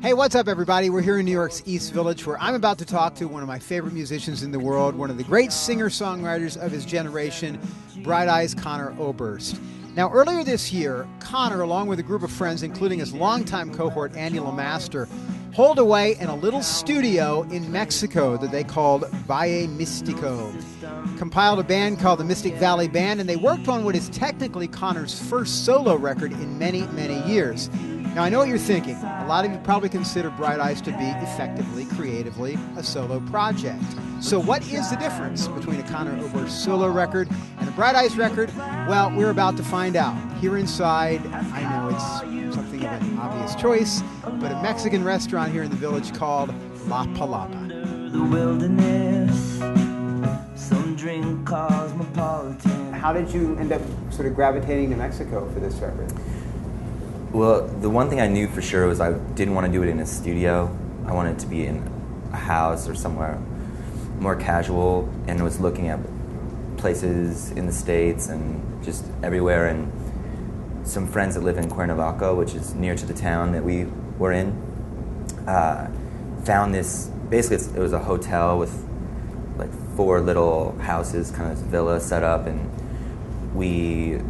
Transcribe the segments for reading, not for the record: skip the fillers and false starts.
Hey, what's up, everybody? We're here in New York's East Village, where I'm about to talk to one of my favorite musicians in the world, one of the great singer-songwriters of his generation, Bright Eyes' Conor Oberst. Now, earlier this year, Conor, along with a group of friends, including his longtime cohort, Andy LeMaster, holed away in a little studio in Mexico that they called Valle Mystico. Compiled a band called the Mystic Valley Band, and they worked on what is technically Conor's first solo record in many, many years. Now, I know what you're thinking. A lot of you probably consider Bright Eyes to be effectively, creatively, a solo project. So what is the difference between a Conor Oberst solo record and a Bright Eyes record? Well, we're about to find out. Here inside, I know it's something of an obvious choice, but a Mexican restaurant here in the village called La Palapa. The wilderness, some drink cosmopolitan. How did you end up sort of gravitating to Mexico for this record? Well, the one thing I knew for sure was I didn't want to do it in a studio. I wanted it to be in a house or somewhere more casual, and was looking at places in the States and just everywhere. And some friends that live in Cuernavaca, which is near to the town that we were in, found this. Basically, it was a hotel with like 4 little houses, kind of villa set up, and we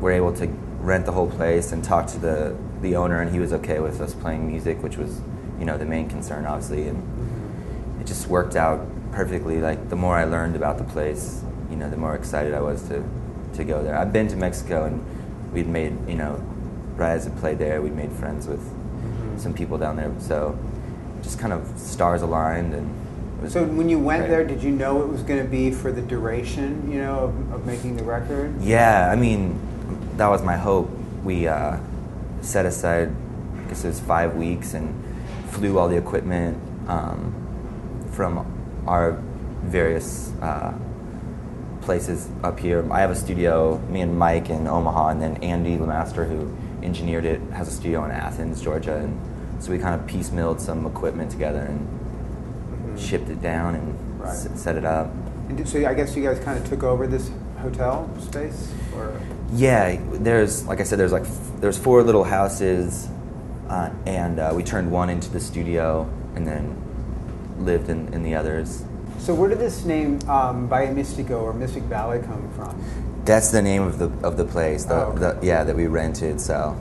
were able to rent the whole place and talk to the owner, and he was okay with us playing music, which was, you know, the main concern, obviously. And it just worked out perfectly. Like, the more I learned about the place, you know, the more excited I was to go there. I've been to Mexico, and we'd made, you know, Raz had played there. We'd made friends with some people down there, so just kind of stars aligned. And it was So when you went great. there, did you know it was going to be for the duration, you know, of making the record? Yeah, I mean, that was my hope. We set aside, I guess it was 5 weeks, and flew all the equipment from our various places up here. I have a studio, me and Mike in Omaha, and then Andy LeMaster, who engineered it, has a studio in Athens, Georgia. And so we kind of piecemealed some equipment together and shipped it down and set it up. And so I guess you guys kind of took over this hotel space, or? Yeah, there's, like I said, there's 4 little houses, and we turned one into the studio, and then lived in the others. So where did this name Valle Mystico or Mystic Valley come from? That's the name of the place, okay. that we rented. So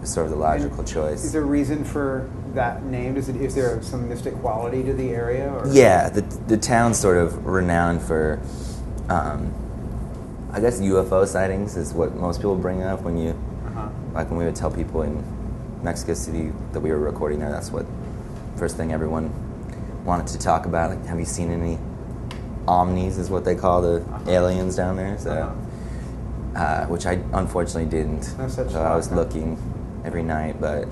it's sort of the logical choice. Is there a reason for that name? Is there some mystic quality to the area? Or? Yeah, the town's sort of renowned for, I guess, UFO sightings is what most people bring up when you, like when we would tell people in Mexico City that we were recording there. That's what first thing everyone wanted to talk about. Like, have you seen any omnis? Is what they call the aliens down there. So, which I unfortunately didn't. No such so I was looking every night, but.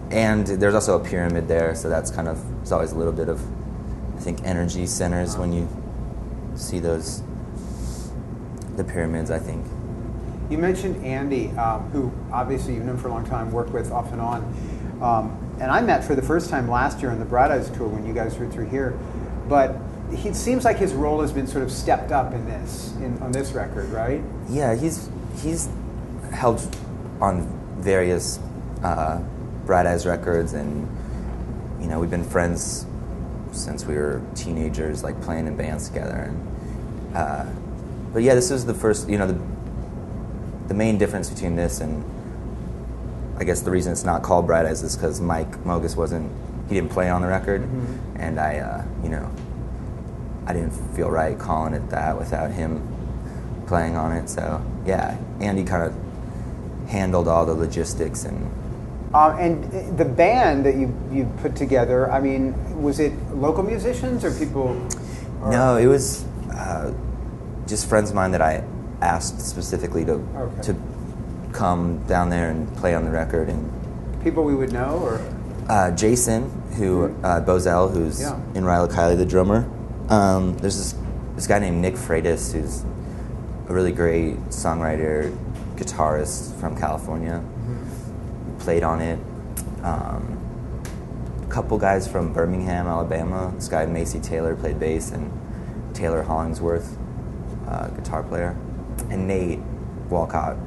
And there's also a pyramid there, so that's kind of, it's always a little bit of, I think, energy centers when you see those, the pyramids, I think. You mentioned Andy, who obviously you've known for a long time, worked with off and on. And I met for the first time last year on the Bright Eyes tour when you guys were through here. But it seems like his role has been sort of stepped up in this, on this record, right? Yeah, he's helped on various Bright Eyes records, and, you know, we've been friends since we were teenagers, like playing in bands together. And but yeah, this is the first, you know, the main difference between this and, I guess the reason it's not called Bright Eyes is because Mike Mogus he didn't play on the record, and I, you know, I didn't feel right calling it that without him playing on it. So yeah, Andy kind of handled all the logistics and the band that you put together, I mean, was it local musicians or people? Or? No, it was just friends of mine that I asked specifically to come down there and play on the record. And people we would know, or Jason, who Bozell, who's in Riley Kiley, the drummer. There's this guy named Nick Freitas, who's a really great songwriter, guitarist from California. Played on it. A couple guys from Birmingham, Alabama. This guy Macy Taylor played bass, and Taylor Hollingsworth, guitar player, and Nate Walcott,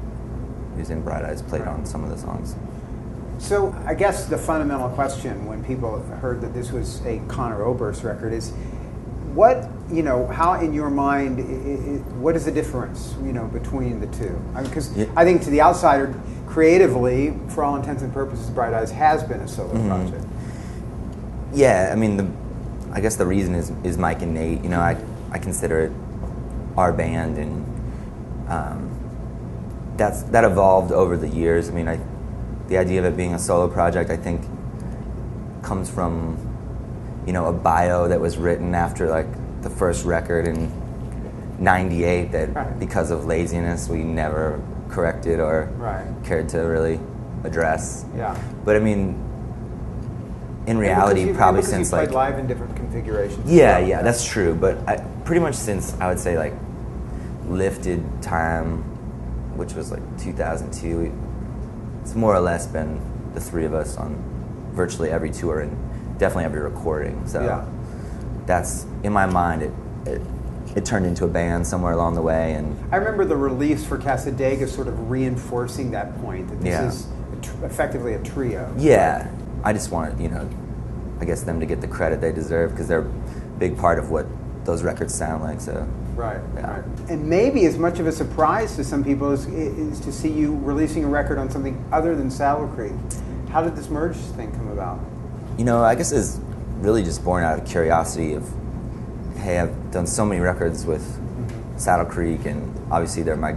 who's in Bright Eyes, played on some of the songs. So I guess the fundamental question when people heard that this was a Conor Oberst record is, what, how in your mind, what is the difference, between the two? Because I think to the outsider, creatively, for all intents and purposes, Bright Eyes has been a solo project. Yeah, I mean, I guess the reason is Mike and Nate. I consider it our band, and that evolved over the years. I mean, the idea of it being a solo project, I think, comes from, a bio that was written after like the first record in '98 that because of laziness we never corrected or cared to really address. Yeah. But I mean, in reality, probably since you played live in different configurations. Yeah, that's true. But pretty much since, I would say, like Lifted Time, which was like 2002, it's more or less been the three of us on virtually every tour and definitely every recording. So that's, in my mind, it turned into a band somewhere along the way. And I remember the release for Casadega sort of reinforcing that point, that this is effectively a trio. Yeah. I just wanted, I guess them to get the credit they deserve, because they're a big part of what those records sound like. So Right. And maybe as much of a surprise to some people is to see you releasing a record on something other than Saddle Creek. How did this merge thing come about? I guess it's really just born out of curiosity of, hey, I've done so many records with Saddle Creek, and obviously they're my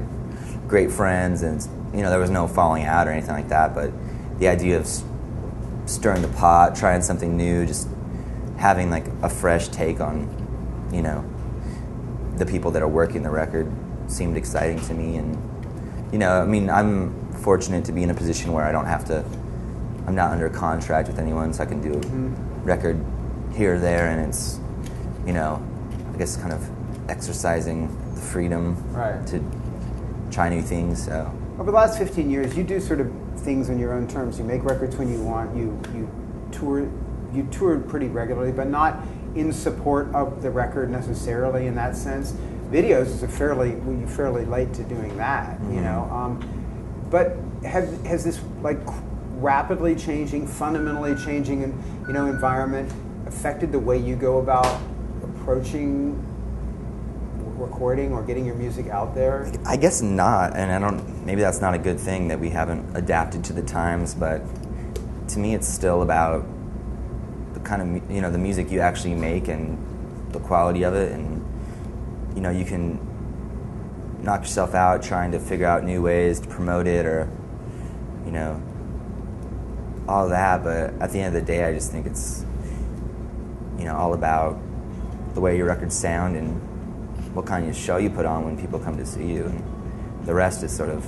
great friends, and there was no falling out or anything like that, but the idea of stirring the pot, trying something new, just having like a fresh take on, the people that are working the record seemed exciting to me. And, I mean, I'm fortunate to be in a position where I'm not under contract with anyone, so I can do a record here or there, and it's, I guess kind of exercising the freedom to try new things. So over the last 15 years, you do sort of things on your own terms. You make records when you want. You tour pretty regularly, but not in support of the record necessarily in that sense. Videos is you're fairly late to doing that, But has this like rapidly changing, fundamentally changing, environment affected the way you go about approaching recording or getting your music out there? I guess not, and maybe that's not a good thing that we haven't adapted to the times, but to me it's still about the kind of, the music you actually make and the quality of it, and, you can knock yourself out trying to figure out new ways to promote it or, all that, but at the end of the day I just think it's, all about the way your records sound and what kind of show you put on when people come to see you, and the rest is sort of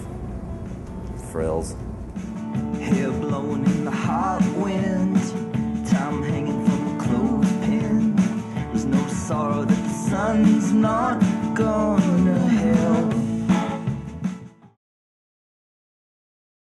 frills. Hair blowing in the hot wind, time hanging from a clothespin. There's no sorrow that the sun's not gonna help.